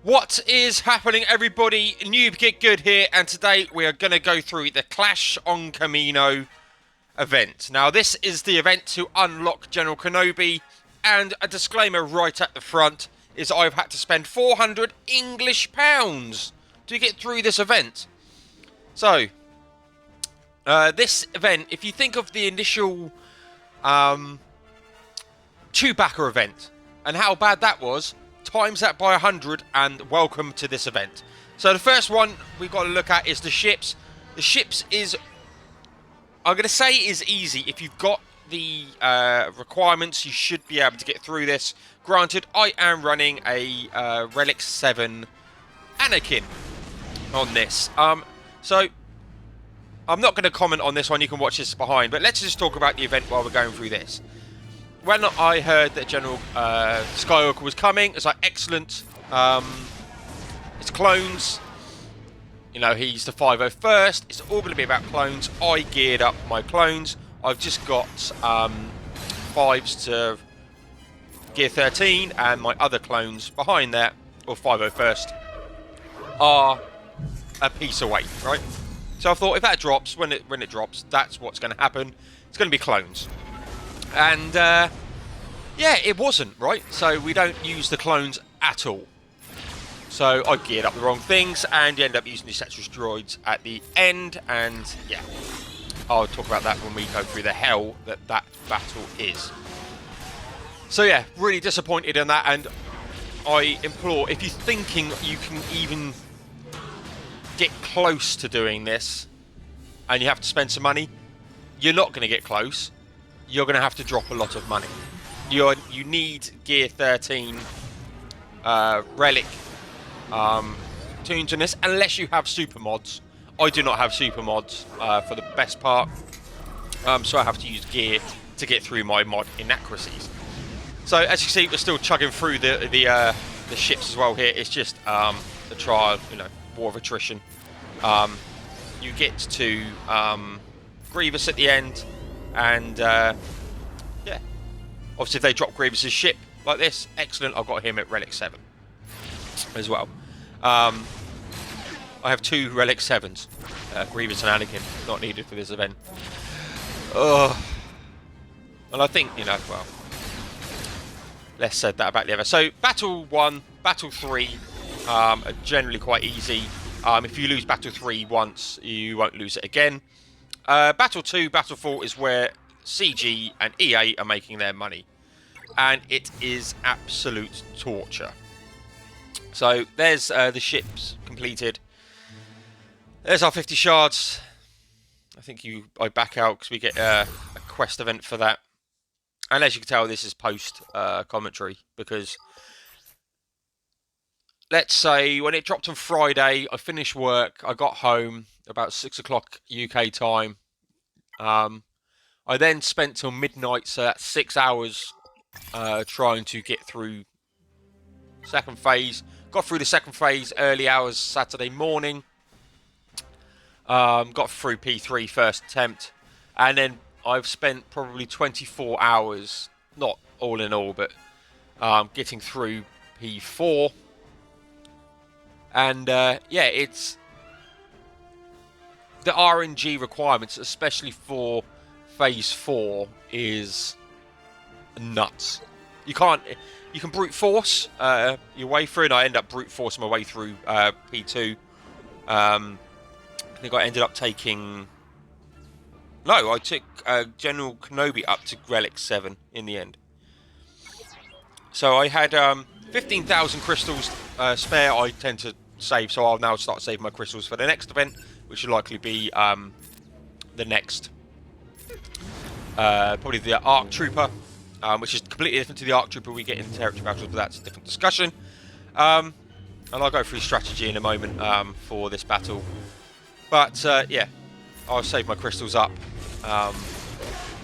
What is happening, everybody? Noob Get Good here, and today we are going to go through the Clash on Kamino event. Now, this is the event to unlock General Kenobi, and a disclaimer right at the front is I've had to spend 400 English pounds to get through this event. So, this event, if you think of the initial Chewbacca event and how bad that was, times that by 100 and welcome to this event. So the first one we've got to look at is the ships. The ships is, I'm going to say, is easy. If you've got the requirements, you should be able to get through this. Granted, I am running a Relics 7 Anakin on this. So I'm not going to comment on this one. You can watch this behind. But let's just talk about the event while we're going through this. When I heard that General Skywalker was coming, it's like, excellent. It's clones. You know, he's the 501st. It's all going to be about clones. I geared up my clones. I've just got 5s to gear 13, and my other clones behind that, or 501st, are a piece away, right? So I thought if that drops, when it drops, that's what's going to happen. It's going to be clones. And, yeah, it wasn't, right? So we don't use the clones at all. So I geared up the wrong things, and you end up using the separatists droids at the end, and, yeah. I'll talk about that when we go through the hell that battle is. So, yeah, really disappointed in that, and I implore, if you're thinking you can even get close to doing this, and you have to spend some money, you're not going to get close. You're going to have to drop a lot of money. You need gear 13 relic tunes in this, unless you have super mods. I do not have super mods for the best part, so I have to use gear to get through my mod inaccuracies. So as you see, we're still chugging through the ships as well here. It's just the trial, you know, war of attrition. You get to Grievous at the end, and yeah, obviously if they drop Grievous's ship like this, excellent. I've got him at Relic 7 as well. I have 2 Relic 7s, Grievous and Anakin, not needed for this event. And I think, you know, well, less said that about the other. So Battle 1, Battle 3 are generally quite easy. If you lose Battle 3 once, you won't lose it again. Battle 2, Battle 4 is where CG and EA are making their money. And it is absolute torture. So there's the ships completed. There's our 50 shards. I think I back out because we get a quest event for that. And as you can tell, this is post commentary, because let's say when it dropped on Friday, I finished work. I got home about 6 o'clock UK time. I then spent till midnight, so that's 6 hours trying to get through second phase. Got through the second phase early hours Saturday morning. Got through P3 first attempt, and then I've spent probably 24 hours, not all in all, but getting through P4. And yeah, it's the RNG requirements, especially for Phase 4, is nuts. You can brute force your way through, and I end up brute forcing my way through P2. I think I ended up taking... No, I took General Kenobi up to Relic 7 in the end. So I had 15,000 crystals spare. I tend to save, so I'll now start saving my crystals for the next event, which will likely be the next... probably the Arc Trooper, which is completely different to the Arc Trooper we get in territory battles, but that's a different discussion. And I'll go through strategy in a moment for this battle. But yeah, I'll save my crystals up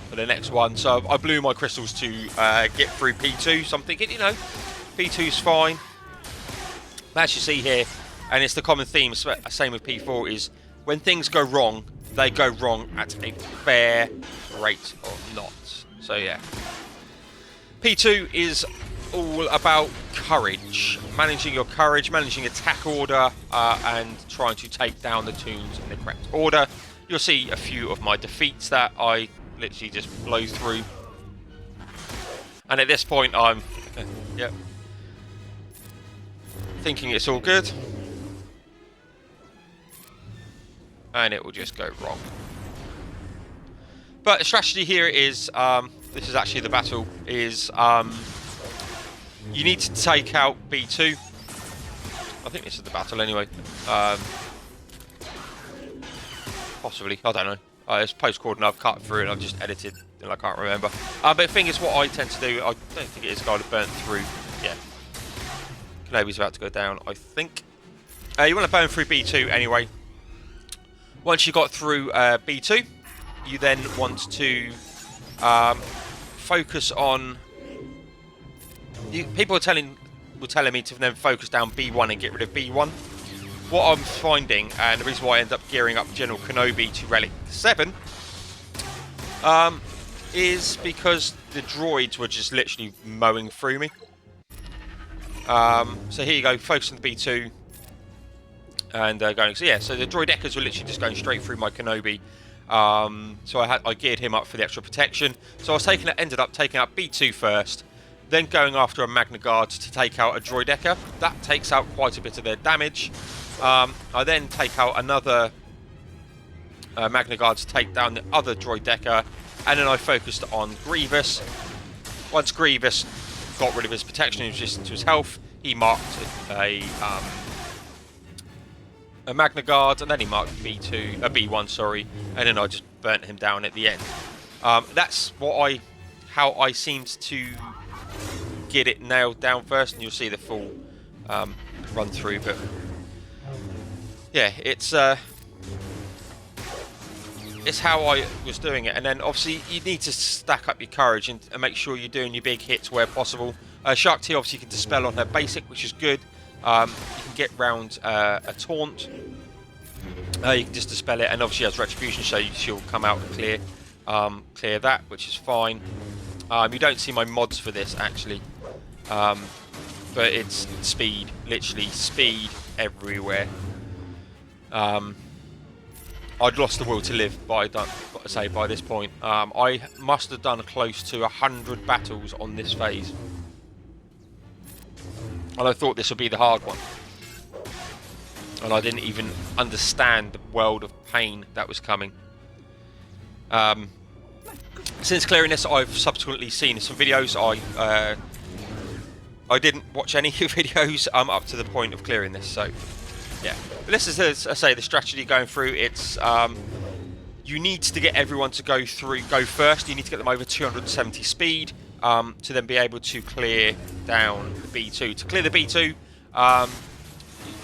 for the next one. So I blew my crystals to get through P2. So I'm thinking, you know, P2's fine. But as you see here, and it's the common theme, same with P4, is when things go wrong, they go wrong at a fair rate of knots. So yeah, P2 is all about courage, managing your courage, managing attack order, and trying to take down the toons in the correct order. You'll see a few of my defeats that I literally just blow through. And at this point, I'm yep, thinking it's all good. And it will just go wrong. But the strategy here is, this is actually the battle, is you need to take out B2. I think this is the battle anyway. Possibly, I don't know. It's post-recording, I've cut through and I've just edited and I can't remember. But the thing is, what I tend to do, I don't think it is going to burn through. Yeah. Kenobi's about to go down, I think. You want to burn through B2 anyway. Once you got through B2, you then want to focus on... People were telling me to then focus down B1 and get rid of B1. What I'm finding, and the reason why I end up gearing up General Kenobi to Relic 7, is because the droids were just literally mowing through me. So here you go, focus on the B2, and going. So yeah, so the droid echoes were literally just going straight through my Kenobi. So I geared him up for the extra protection. So I was ended up taking out B2 first, then going after a Magna Guard to take out a droid echo. That takes out quite a bit of their damage. I then take out another Magna Guard to take down the other droid decker, and then I focused on Grievous. Once Grievous got rid of his protection and resistance to his health, he marked a Magna Guard, and then he marked B1, sorry, and then I just burnt him down at the end. That's how I seemed to get it nailed down first, and you'll see the full run through. But yeah, it's how I was doing it. And then obviously you need to stack up your courage and make sure you're doing your big hits where possible. Shark T obviously can dispel on her basic, which is good. You can get round a taunt. You can just dispel it, and obviously has retribution, so she'll come out and clear that, which is fine. You don't see my mods for this actually, but it's speed, literally speed everywhere. I'd lost the will to live by this point. I must have done close to 100 battles on this phase, and I thought this would be the hard one. And I didn't even understand the world of pain that was coming. Since clearing this, I've subsequently seen some videos. I didn't watch any videos up to the point of clearing this, so yeah. But this is, as I say, the strategy going through. It's you need to get everyone to go first. You need to get them over 270 speed to then be able to clear down the B2. To clear the B2,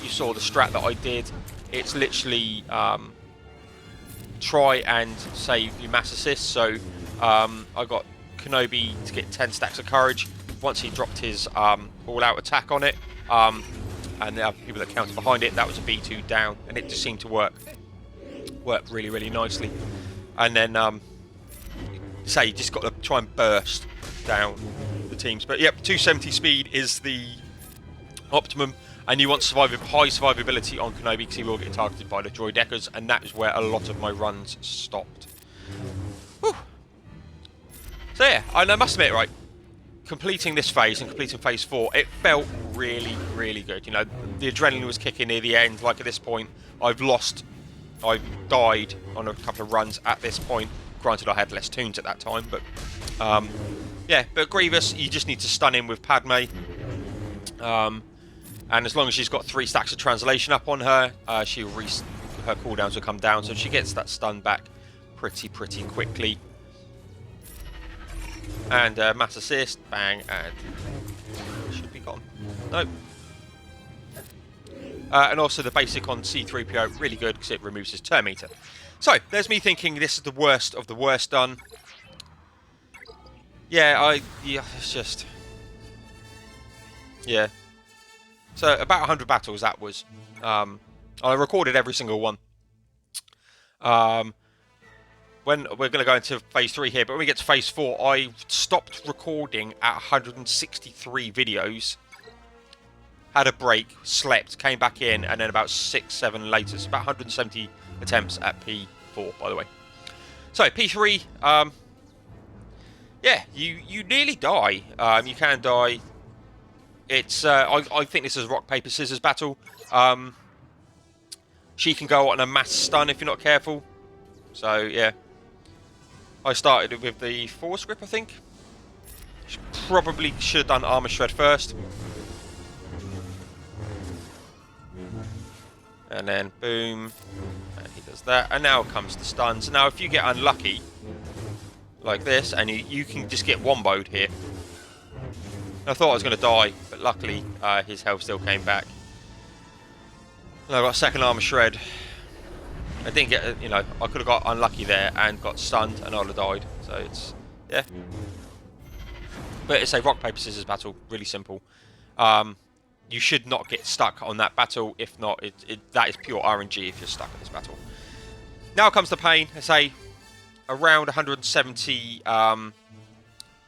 you saw the strat that I did. It's literally try and save your mass assist. So I got Kenobi to get 10 stacks of courage. Once he dropped his all-out attack on it, and the other people that counted behind it, that was a B2 down, and it just seemed to work really, really nicely. And then you just got to try and burst down the teams. But yep, 270 speed is the optimum, and you want high survivability on Kenobi because he will get targeted by the droid echoes, and that is where a lot of my runs stopped. Whew. So yeah, and I must admit, right, completing this phase and completing phase 4, it felt really, really good. You know, the adrenaline was kicking near the end. Like at this point, I've died on a couple of runs at this point. Granted, I had less toons at that time, but yeah. But Grievous, you just need to stun him with Padme, and as long as she's got 3 stacks of translation up on her, her cooldowns will come down, so she gets that stun back pretty quickly. And mass assist, bang, and should be gone. No. And also the basic on C-3PO, really good because it removes his turn meter. So, there's me thinking this is the worst of the worst done. Yeah, it's just... Yeah. So, about 100 battles that was. I recorded every single one. when we're going to go into phase 3 here, but when we get to phase 4, I stopped recording at 163 videos, had a break, slept, came back in, and then about 6-7 later, so about 170 attempts at P4, by the way. So P3, yeah, you nearly die. You can die. It's I think this is a rock paper scissors battle. She can go on a mass stun if you're not careful. So yeah, I started with the force grip, I think. Probably should have done armor shred first. And then boom, and he does that. And now comes the stuns. Now if you get unlucky like this, and you can just get womboed here. I thought I was going to die, but luckily his health still came back. And I got second armor shred. I didn't get, you know, I could have got unlucky there and got stunned, and I would have died. So it's, yeah. But it's a rock paper scissors battle, really simple. You should not get stuck on that battle. If not, that is pure RNG if you're stuck in this battle. Now comes the pain. I say around 170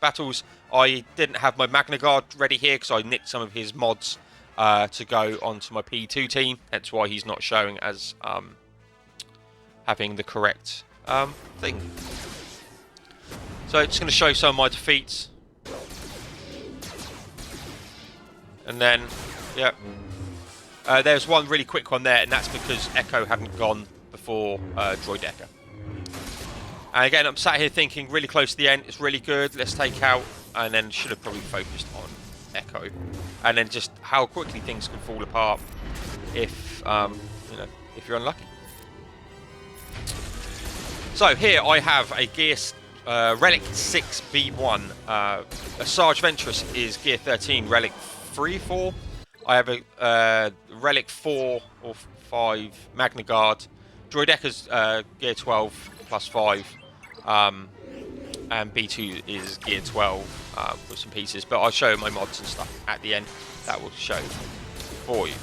battles. I didn't have my Magna Guard ready here because I nicked some of his mods to go onto my P2 team. That's why he's not showing as having the correct thing. So it's going to show some of my defeats. And then, yeah. There's one really quick one there, and that's because Echo hadn't gone before Droideka. And again, I'm sat here thinking really close to the end, it's really good, let's take out, and then should have probably focused on Echo. And then just how quickly things can fall apart if, you know, if you're unlucky. So here I have a gear relic 6 B1. A Sarge Ventress is gear 13, relic 3-4. I have a relic 4 or 5 Magna Guard. Droideka's gear 12 plus 5. And B2 is gear 12 with some pieces. But I'll show my mods and stuff at the end. That will show for you.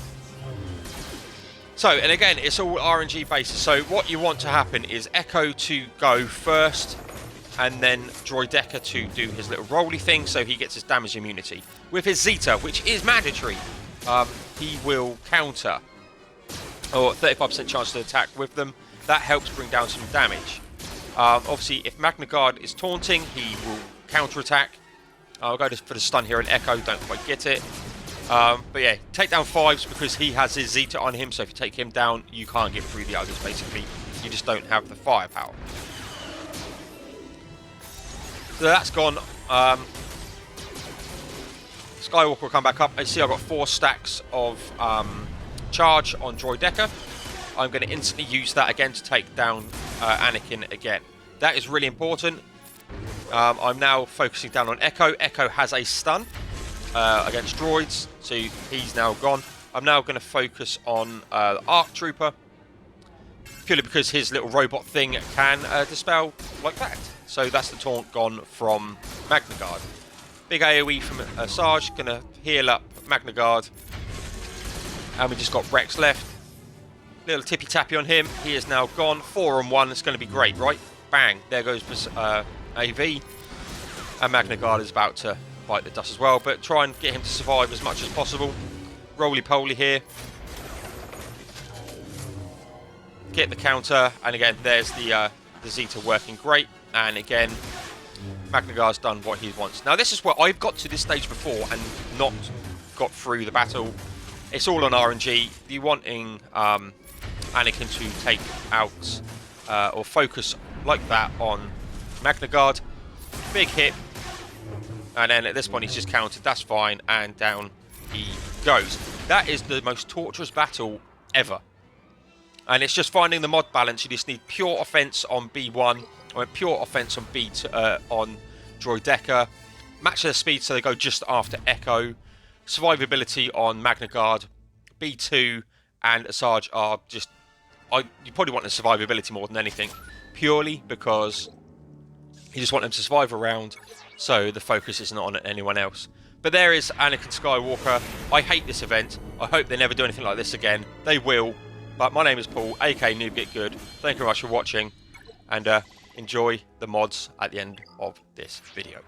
So, and again, it's all RNG basis. So what you want to happen is Echo to go first, and then Droideka to do his little rolly thing, so he gets his damage immunity. With his Zeta, which is mandatory, he will counter, or 35% chance to attack with them. That helps bring down some damage. Obviously, if Magna Guard is taunting, he will counter-attack. I'll go for the stun here, and Echo don't quite get it. But yeah, take down 5s because he has his Zeta on him, so if you take him down, you can't get through the others, basically. You just don't have the firepower. So that's gone. Skywalker will come back up. I see I've got 4 stacks of charge on Droideka. I'm going to instantly use that again to take down Anakin again. That is really important. I'm now focusing down on Echo. Echo has a stun against droids, so he's now gone. I'm now going to focus on the ARC Trooper, purely because his little robot thing can dispel like that. So that's the taunt gone from Magna Guard. Big AoE from Sarge, going to heal up Magna Guard. And we just got Rex left. Little tippy-tappy on him. He is now gone. 4 on 1. It's going to be great, right? Bang. There goes AV. And Magna Guard is about to bite the dust as well. But try and get him to survive as much as possible. Roly-poly here. Get the counter. And again, there's the Zeta working great. And again, Magna Guard's done what he wants. Now, this is where I've got to this stage before and not got through the battle. It's all on RNG. You're wanting Anakin to take out or focus like that on Magna Guard. Big hit. And then at this point, he's just countered. That's fine. And down he goes. That is the most torturous battle ever. And it's just finding the mod balance. You just need pure offense on B1. Or pure offense on B2, on Droideka. Match their speed so they go just after Echo. Survivability on Magna Guard. B2 and Sarge are just... you probably want the survivability more than anything. Purely because you just want them to survive a round. So the focus isn't on anyone else. But there is Anakin Skywalker. I hate this event. I hope they never do anything like this again. They will. But my name is Paul, aka Noob Get Good. Thank you very much for watching. And enjoy the mods at the end of this video.